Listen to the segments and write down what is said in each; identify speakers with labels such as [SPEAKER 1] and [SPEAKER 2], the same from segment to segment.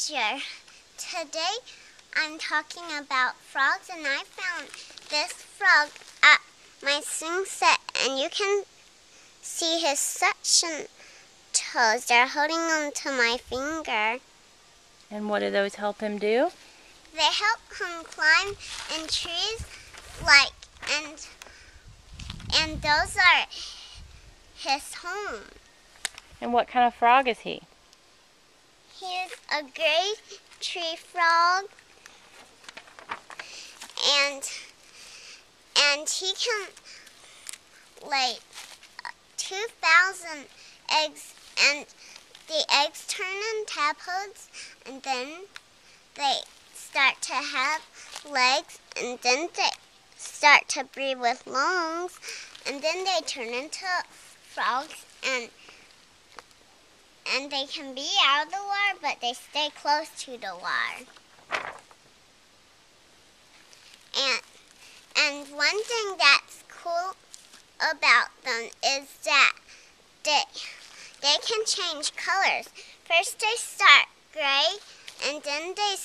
[SPEAKER 1] teacher. Today I'm talking about frogs, and I found this frog at my swing set, and you can see his suction toes. They're holding on to my finger.
[SPEAKER 2] And what do those help him do?
[SPEAKER 1] They help him climb in trees, and those are his home.
[SPEAKER 2] And what kind of frog is he?
[SPEAKER 1] He's a gray tree frog, and he can lay 2,000 eggs, and the eggs turn in tadpoles, and then they start to have legs, and then they start to breathe with lungs, and then they turn into frogs, and they can be out of the water, but they stay close to the water. And one thing that's cool about them is that they can change colors. First they start gray, and then they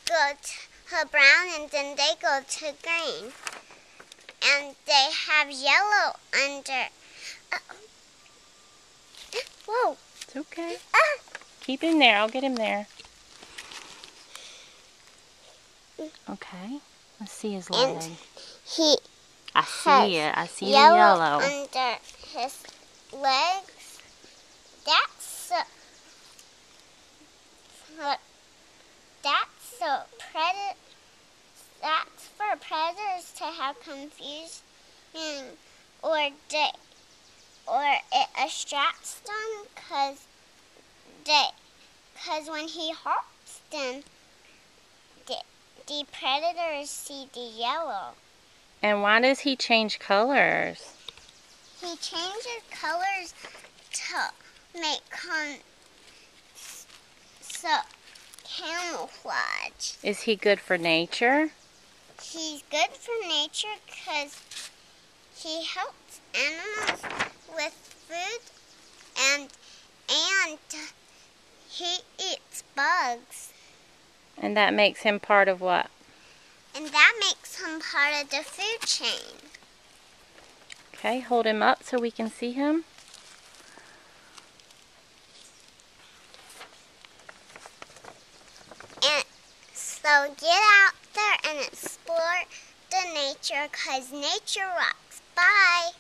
[SPEAKER 1] go to brown, and then they go to green. And they have yellow under. Whoa.
[SPEAKER 2] It's okay. Keep him there. I'll get him there. Okay. Let's see his leg. I see it. I see the yellow
[SPEAKER 1] under his legs. That's for predators to have confusion, or it distracts them, because when he hops them, the predators see the yellow.
[SPEAKER 2] And why does he change colors?
[SPEAKER 1] He changes colors to make camouflage.
[SPEAKER 2] Is he good for nature?
[SPEAKER 1] He's good for nature because he helps animals with food, and he eats bugs.
[SPEAKER 2] And that makes him part of what?
[SPEAKER 1] And that makes him part of the food chain.
[SPEAKER 2] Okay, hold him up so we can see him.
[SPEAKER 1] And so get out there and explore the nature, because nature rocks. Bye.